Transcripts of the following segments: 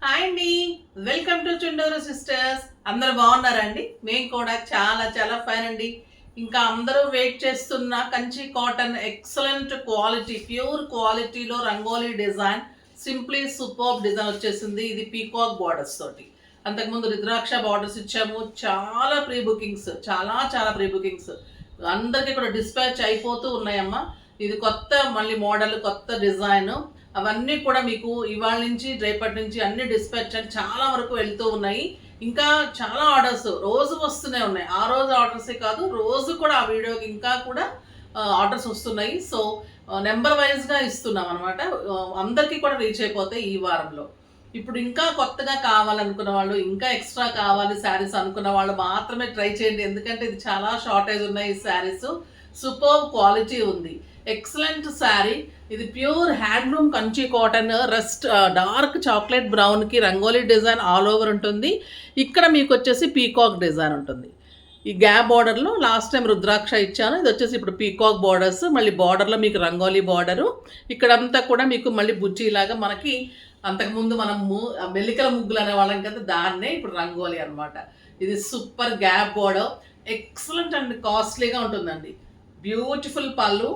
Hi అండి, welcome to Chunduru sisters. అందరూ బాగున్నారండి? మేము కూడా చాలా చాలా ఫైన్ అండి. ఇంకా అందరూ వెయిట్ చేస్తున్న Kanchi cotton excellent quality, pure క్వాలిటీలో rangoli design, simply super design వచ్చేసింది. ఇది పీకాక్ బార్డర్స్ తోటి. అంతకుముందు రుద్రాక్ష బార్డర్స్ ఇచ్చాము. చాలా ప్రీ బుకింగ్స్, చాలా చాలా ప్రీ బుకింగ్స్ అందరికీ కూడా డిస్పాచ్ అయిపోతూ ఉన్నాయమ్మా. ఇది కొత్త మళ్ళీ మోడల్, కొత్త డిజైన్. అవన్నీ కూడా మీకు ఇవాళ నుంచి రేపటి నుంచి అన్ని డిస్పాచ్ అని చాలా వరకు వెళ్తూ ఉన్నాయి. ఇంకా చాలా ఆర్డర్స్ రోజు వస్తూనే ఉన్నాయి. ఆ రోజు ఆర్డర్సే కాదు, రోజు కూడా ఆ వీడియోకి ఇంకా కూడా ఆర్డర్స్ వస్తున్నాయి. సో నెంబర్ వైజ్గా ఇస్తున్నాం అనమాట. అందరికీ కూడా రీచ్ అయిపోతాయి ఈ వారంలో. ఇప్పుడు ఇంకా కొత్తగా కావాలనుకున్న వాళ్ళు, ఇంకా ఎక్స్ట్రా కావాలి శారీస్ అనుకున్న వాళ్ళు మాత్రమే ట్రై చేయండి. ఎందుకంటే ఇది చాలా షార్టేజ్ ఉన్నాయి. ఈ శారీస్ సూపర్ క్వాలిటీ ఉంది. ఎక్సలెంట్ శారీ. ఇది pure handloom Kanchi cotton, rust dark chocolate బ్రౌన్కి రంగోలీ డిజైన్ ఆల్ ఓవర్ ఉంటుంది. ఇక్కడ మీకు వచ్చేసి పీకాక్ డిజైన్ ఉంటుంది. ఈ గ్యాప్ బార్డర్లో లాస్ట్ టైం రుద్రాక్ష ఇచ్చాను. ఇది వచ్చేసి ఇప్పుడు పీకాక్ బార్డర్స్, మళ్ళీ బార్డర్లో మీకు రంగోలీ బార్డరు. ఇక్కడంతా కూడా మీకు మళ్ళీ బుజ్జిలాగా మనకి అంతకుముందు మనం మెల్లికల ముగ్గులు అనేవాళ్ళం కదా, దాన్నే ఇప్పుడు రంగోలీ అనమాట. ఇది super gap border, excellent and కాస్ట్లీగా ఉంటుందండి. బ్యూటిఫుల్ పళ్ళు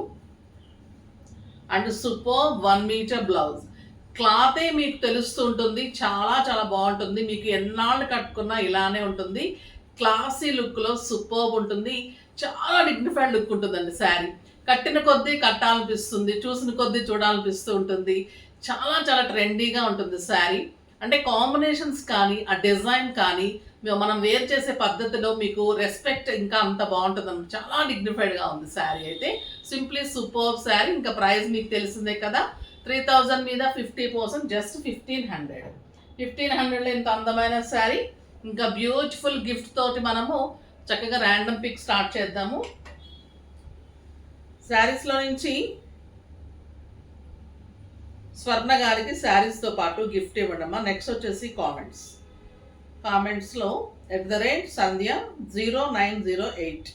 అండ్ సూపర్ 1 మీటర్ బ్లౌజ్. క్లాతే మీకు తెలుస్తూ ఉంటుంది. చాలా చాలా బాగుంటుంది. మీకు ఎన్నాళ్ళు కట్టుకున్నా ఇలానే ఉంటుంది. క్లాసీ లుక్లో సూపర్ ఉంటుంది. చాలా డిగ్నిఫైడ్ లుక్ ఉంటుందండి శారీ. కట్టిన కొద్దీ కట్టాలనిపిస్తుంది, చూసిన కొద్దీ చూడాలనిపిస్తూ ఉంటుంది. చాలా చాలా ట్రెండీగా ఉంటుంది శారీ. అంటే కాంబినేషన్స్ కానీ, ఆ డిజైన్ కానీ, మనం వేర్ చేసే పద్ధతిలో మీకు రెస్పెక్ట్ ఇంకా అంత బాగుంటుంది అన్నమాట. చాలా డిగ్నిఫైడ్గా ఉంది శారీ అయితే. Simply super sari. ఇంకా ప్రైస్ మీకు తెలిసిందే కదా, 3000 మీద 50%, జస్ట్ 1500. 1500లో ఇంత అందమైన శారీ. ఇంకా బ్యూటిఫుల్ గిఫ్ట్ తోటి మనము చక్కగా ర్యాండమ్ పిక్ స్టార్ట్ చేద్దాము. శారీస్లో నుంచి స్వర్ణ గారికి శారీస్తో పాటు గిఫ్ట్ ఇవ్వడమ్మా. నెక్స్ట్ వచ్చేసి కామెంట్స్లో @సంధ్య0908.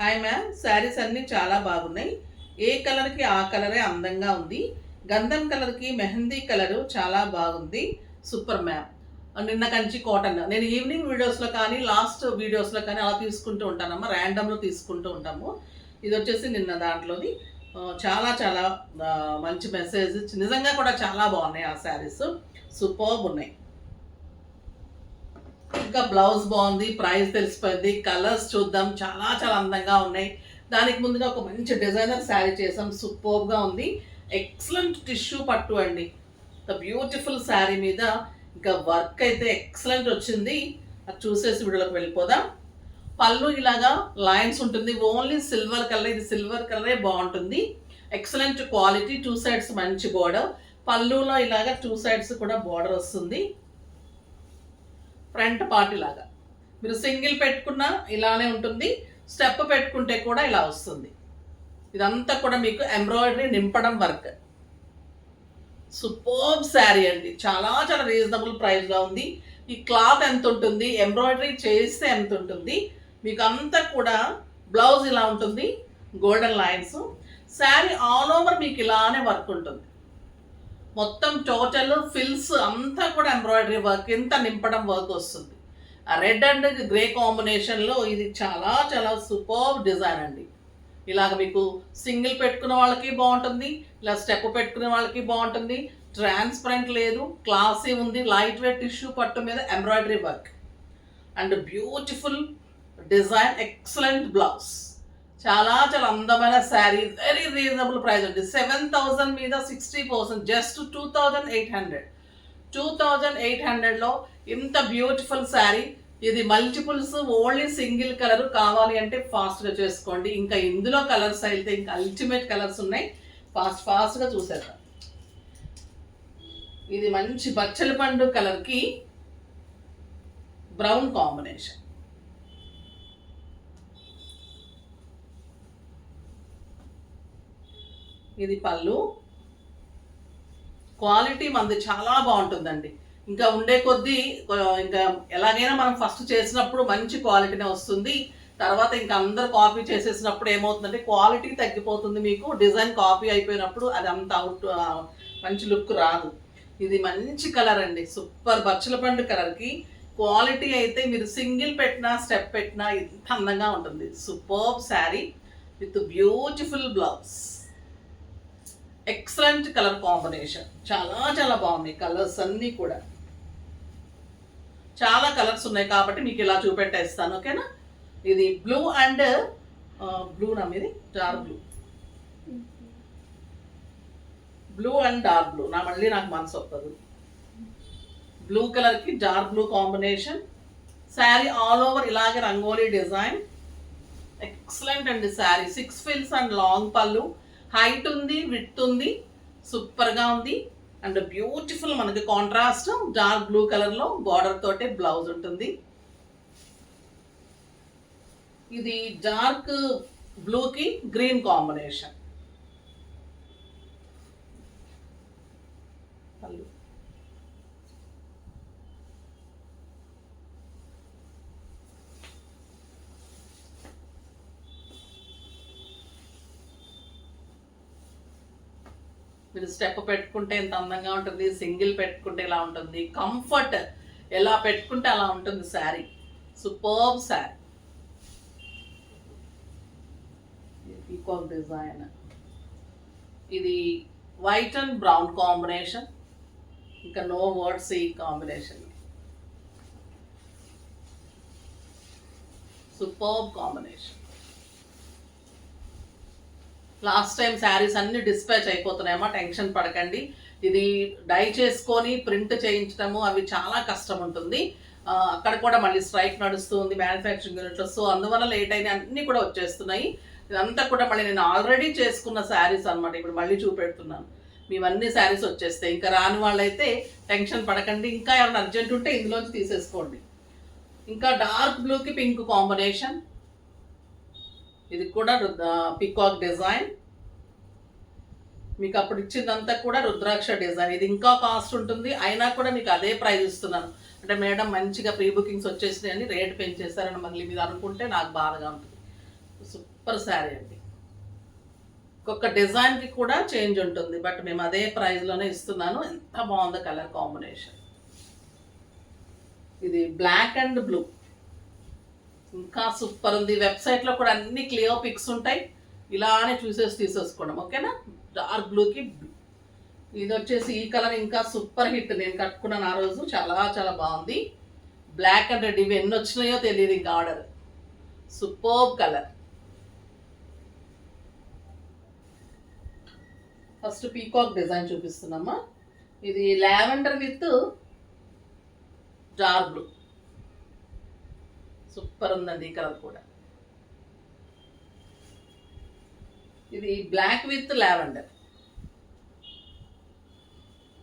హాయ్ మ్యామ్, శారీస్ అన్నీ చాలా బాగున్నాయి. ఏ కలర్కి ఆ కలరే అందంగా ఉంది. గంధం కలర్కి మెహందీ కలరు చాలా బాగుంది. Super ma'am. నిన్న కంచి కాటన్ నేను ఈవినింగ్ వీడియోస్లో కానీ, లాస్ట్ వీడియోస్లో కానీ అలా తీసుకుంటూ ఉంటానమ్మా. ర్యాండమ్లో తీసుకుంటూ ఉంటాము. ఇది వచ్చేసి నిన్న దాంట్లోది. చాలా చాలా మంచి మెసేజ్. నిజంగా కూడా చాలా బాగున్నాయి ఆ శారీస్, సూపర్బ్ ఉన్నాయి. ఇంకా బ్లౌజ్ బాగుంది, ప్రైస్ తెలిసిపోయింది. కలర్స్ చూద్దాం, చాలా చాలా అందంగా ఉన్నాయి. దానికి ముందుగా ఒక మంచి డిజైనర్ శారీ చేసాం, సూపర్గా ఉంది. ఎక్సలెంట్ టిష్యూ పట్టు అండి. ద బ్యూటిఫుల్ శారీ మీద ఇంకా వర్క్ అయితే ఎక్సలెంట్ వచ్చింది. అది చూసేసి వీడియోలోకి వెళ్ళిపోదాం. పళ్ళు ఇలాగా లైన్స్ ఉంటుంది, ఓన్లీ సిల్వర్ కలర్. ఇది సిల్వర్ కలరే బాగుంటుంది. Excellent quality. 2 సైడ్స్ మంచి బోర్డర్. పళ్ళులో ఇలాగా 2 సైడ్స్ కూడా బోర్డర్ వస్తుంది. ఫ్రంట్ పార్ట్ ఇలాగా మీరు సింగిల్ పెట్టుకున్నా ఇలానే ఉంటుంది, స్టెప్ పెట్టుకుంటే కూడా ఇలా వస్తుంది. ఇదంతా కూడా మీకు ఎంబ్రాయిడరీ నింపడం వర్క్. సూపర్బ్ శారీ అండి. చాలా చాలా రీజనబుల్ ప్రైస్లో ఉంది. ఈ క్లాత్ ఎంత ఉంటుంది, ఎంబ్రాయిడరీ చేస్తే ఎంత ఉంటుంది, మీకు అంతా కూడా బ్లౌజ్ ఇలా ఉంటుంది, golden lines. Sari all over మీకు ఇలానే వర్క్ ఉంటుంది. మొత్తం టోటల్ ఫిల్స్ అంతా కూడా ఎంబ్రాయిడరీ వర్క్, ఇంత నింపడం వర్క్ వస్తుంది. ఆ రెడ్ అండ్ గ్రే కాంబినేషన్లో ఇది చాలా చాలా సూపర్ డిజైన్ అండి. ఇలాగ మీకు సింగిల్ పెట్టుకున్న వాళ్ళకి బాగుంటుంది, ఇలా స్టెప్ పెట్టుకునే వాళ్ళకి బాగుంటుంది. ట్రాన్స్పరెంట్ లేదు, క్లాసీ ఉంది. లైట్ వెయిట్ టిష్యూ పట్టు మీద embroidery work and beautiful design. Excellent blouse. చాలా చాలా అందమైన శారీ. వెరీ రీజనబుల్ ప్రైస్ అండి. 7000 మీద 60%, జస్ట్ 2800. 2800లో ఇంత బ్యూటిఫుల్ శారీ. ఇది మల్టిపుల్స్, ఓన్లీ సింగిల్ కలర్ కావాలి అంటే ఫాస్ట్గా చేసుకోండి. ఇంకా ఇందులో కలర్స్ అయితే ఇంకా అల్టిమేట్ కలర్స్ ఉన్నాయి. ఫాస్ట్గా చూసేద్దాం. ఇది మంచి బచ్చల పండు కలర్కి బ్రౌన్ కాంబినేషన్. ఇది పళ్ళు. క్వాలిటీ మనది చాలా బాగుంటుందండి. ఇంకా ఉండే కొద్దీ ఇంకా ఎలాగైనా మనం ఫస్ట్ చేసినప్పుడు మంచి క్వాలిటీనే వస్తుంది. తర్వాత ఇంకా అందరు కాపీ చేసేసినప్పుడు ఏమవుతుందంటే క్వాలిటీ తగ్గిపోతుంది. మీకు డిజైన్ కాపీ అయిపోయినప్పుడు అది అంత అవుట్ మంచి లుక్ రాదు. ఇది మంచి కలర్ అండి, సూపర్ బచ్చల పండు కలర్కి క్వాలిటీ అయితే మీరు సింగిల్ పెట్టినా స్టెప్ పెట్టినా ఇంత అందంగా ఉంటుంది. Super sari with beautiful blouse, excellent colour combination, చాలా చాలా బాగున్నాయి కలర్స్ అన్నీ కూడా. చాలా కలర్స్ ఉన్నాయి కాబట్టి మీకు ఇలా చూపెట్టేస్తాను, ఓకేనా. ఇది బ్లూ అండ్ బ్లూ నా మీది dark blue, blue and dark blue నా మళ్ళీ నాకు మనసు వస్తుంది. బ్లూ కలర్కి dark blue combination, sari all over ఇలాగే రంగోలీ డిజైన్, ఎక్సలెంట్ అండి శారీ. 6 ఫిల్స్ అండ్ లాంగ్ పళ్ళు, హైట్ ఉంది, విడ్త్ ఉంది, సూపర్గా ఉంది. అండ్ బ్యూటిఫుల్ మనకి కాంట్రాస్ట్ డార్క్ బ్లూ కలర్లో బార్డర్ తోటే బ్లౌజ్ ఉంటుంది. ఇది డార్క్ బ్లూకి గ్రీన్ కాంబినేషన్. మీరు స్టెప్ పెట్టుకుంటే ఎంత అందంగా ఉంటుంది, సింగిల్ పెట్టుకుంటే ఎలా ఉంటుంది, కంఫర్ట్ ఎలా పెట్టుకుంటే అలా ఉంటుంది sari. Superb sari. Peacock design, ఇది వైట్ అండ్ బ్రౌన్ కాంబినేషన్, ఇంకా నో వర్డ్స్ ఈ combination. Superb combination. Last time saris అన్ని డిస్పాచ్ అయిపోతున్నాయమ్మా, టెన్షన్ పడకండి. ఇది డై చేసుకొని ప్రింట్ చేయించడము అవి చాలా కష్టం ఉంటుంది. అక్కడ కూడా మళ్ళీ స్ట్రైక్ నడుస్తూ ఉంది మ్యానుఫ్యాక్చరింగ్ యూనిట్లో, సో అందువల్ల లేట్ అయినా అన్నీ కూడా వచ్చేస్తున్నాయి. ఇదంతా కూడా మళ్ళీ నేను ఆల్రెడీ చేసుకున్న శారీస్ అనమాట, ఇప్పుడు మళ్ళీ చూపెడుతున్నాను. మీవన్నీ శారీస్ వచ్చేస్తాయి. ఇంకా రాని వాళ్ళైతే టెన్షన్ పడకండి, ఇంకా ఎవరైనా అర్జెంట్ ఉంటే ఇందులోంచి తీసేసుకోండి. ఇంకా డార్క్ బ్లూకి పింక్ కాంబినేషన్, ఇది కూడా పికాక్ డిజైన్. మీకు అప్పుడు ఇచ్చిందంతా కూడా రుద్రాక్ష డిజైన్. ఇది ఇంకా కాస్ట్ ఉంటుంది, అయినా కూడా మీకు అదే ప్రైస్ ఇస్తున్నాను. అంటే మేడం మంచిగా ప్రీ బుకింగ్స్ వచ్చేసినాయని రేట్ పెంచేస్తారని మళ్ళీ మీరు అనుకుంటే నాకు బాధగా ఉంటుంది. సూపర్ శారీ అండి. ఒక్కొక్క డిజైన్కి కూడా చేంజ్ ఉంటుంది, బట్ మేము అదే ప్రైస్లోనే ఇస్తున్నాను. ఎంత బాగుందో కలర్ కాంబినేషన్. ఇది బ్లాక్ అండ్ బ్లూ, ఇంకా సూపర్ ఉంది. వెబ్సైట్లో కూడా అన్ని క్లియర్ పిక్స్ ఉంటాయి, ఇలానే చూసేసి తీసేసుకోవడం, ఓకేనా. డార్క్ బ్లూకి ఇది వచ్చేసి ఈ కలర్ ఇంకా సూపర్ హిట్, నేను కట్టుకున్నాను ఆ రోజు, చాలా చాలా బాగుంది. బ్లాక్ అండ్ రెడ్ ఇవి ఎన్ని వచ్చినాయో తెలియదు ఇంకా order. Superb colour. First peacock design చూపిస్తున్నామా. ఇది lavender with dark blue, super ఉందండి ఈ కలర్ కూడా. ఇది బ్లాక్ విత్ లావెండర్,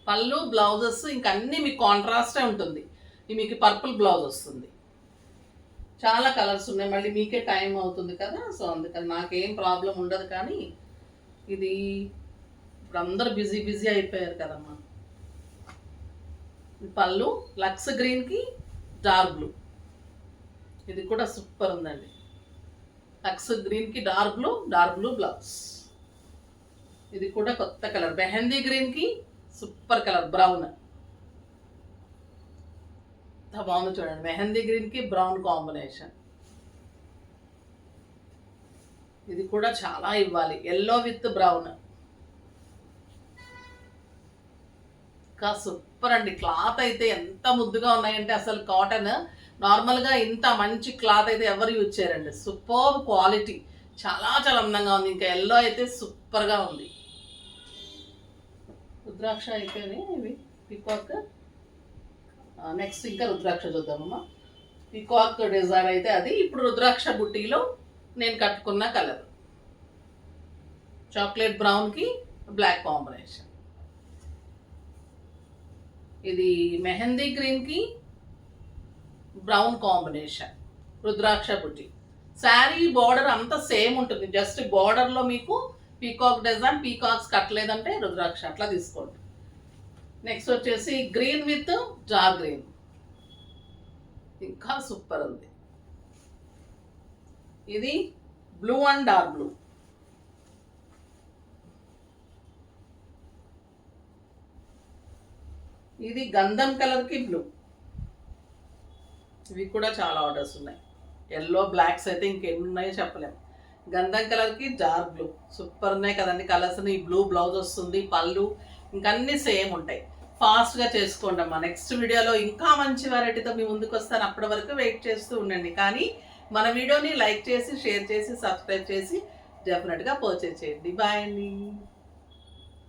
పళ్ళు బ్లౌజెస్ ఇంకా అన్నీ మీకు కాంట్రాస్టే ఉంటుంది. ఇది మీకు పర్పుల్ బ్లౌజ్ వస్తుంది. చాలా కలర్స్ ఉన్నాయి, మళ్ళీ మీకే టైం అవుతుంది కదా, సో అందుకని నాకేం ప్రాబ్లం ఉండదు. కానీ ఇది ఇప్పుడు అందరూ బిజీ బిజీ అయిపోయారు కదమ్మా. పళ్ళు లక్స్ గ్రీన్కి డార్క్ బ్లూ, ఇది కూడా సూపర్ ఉందండి. లక్స్ గ్రీన్కి డార్క్ బ్లూ బ్లౌజ్. ఇది కూడా కొత్త కలర్, మెహందీ గ్రీన్కి సూపర్ కలర్ బ్రౌన్. ఎంత బాగుంది చూడండి, మెహందీ గ్రీన్కి బ్రౌన్ కాంబినేషన్. ఇది కూడా చాలా ఇవ్వాలి, ఎల్లో విత్ బ్రౌన్. ఇంకా సూపర్ అండి. క్లాత్ అయితే ఎంత ముద్దుగా ఉన్నాయంటే అసలు కాటన్ నార్మల్గా ఇంత మంచి క్లాత్ అయితే ఎవరు యూజ్ చేయరండి. సూపర్ క్వాలిటీ, చాలా చాలా అందంగా ఉంది. ఇంకా ఎల్లో అయితే సూపర్గా ఉంది. రుద్రాక్ష అయిపోయినాయి ఇవి, పీకాక్. నెక్స్ట్ ఇంకా రుద్రాక్ష చూద్దామమ్మా. పీకాక్ డిజైన్ అయితే అది. ఇప్పుడు రుద్రాక్ష బుట్టీలో నేను కట్టుకున్న కలర్ చాక్లెట్ బ్రౌన్కి బ్లాక్ కాంబినేషన్. ఇది మెహందీ గ్రీన్కి బ్రౌన్ కాంబినేషన్, రుద్రాక్ష బుట్టి. శారీ బార్డర్ అంతా సేమ్ ఉంటుంది, జస్ట్ బార్డర్లో మీకు పీకాక్ డిజైన్, పీకాక్స్ కట్టలేదంటే రుద్రాక్ష అట్లా తీసుకోండి. నెక్స్ట్ వచ్చేసి గ్రీన్ విత్ డార్క్ గ్రీన్, ఇంకా సూపర్ ఉంది. ఇది బ్లూ అండ్ డార్క్ బ్లూ. ఇది గంధం కలర్కి బ్లూ. ఇవి కూడా చాలా ఆర్డర్స్ ఉన్నాయి. ఎల్లో బ్లాక్స్ అయితే ఇంకెన్ని ఉన్నాయో చెప్పలేము. గంధం కలర్కి డార్క్ బ్లూ సూపర్ ఉన్నాయి కదండి కలర్స్. ఈ బ్లూ బ్లౌజ్ వస్తుంది, పళ్ళు ఇంకా అన్నీ సేమ్ ఉంటాయి. ఫాస్ట్గా చేసుకోండి అమ్మా. నెక్స్ట్ వీడియోలో ఇంకా మంచి వెరైటీతో మీ ముందుకు వస్తాను. అప్పటి వరకు వెయిట్ చేస్తూ ఉండండి. కానీ మన వీడియోని లైక్ చేసి, షేర్ చేసి, సబ్స్క్రైబ్ చేసి డెఫినెట్గా పర్చేజ్ చేయండి. బాయ్ అండి.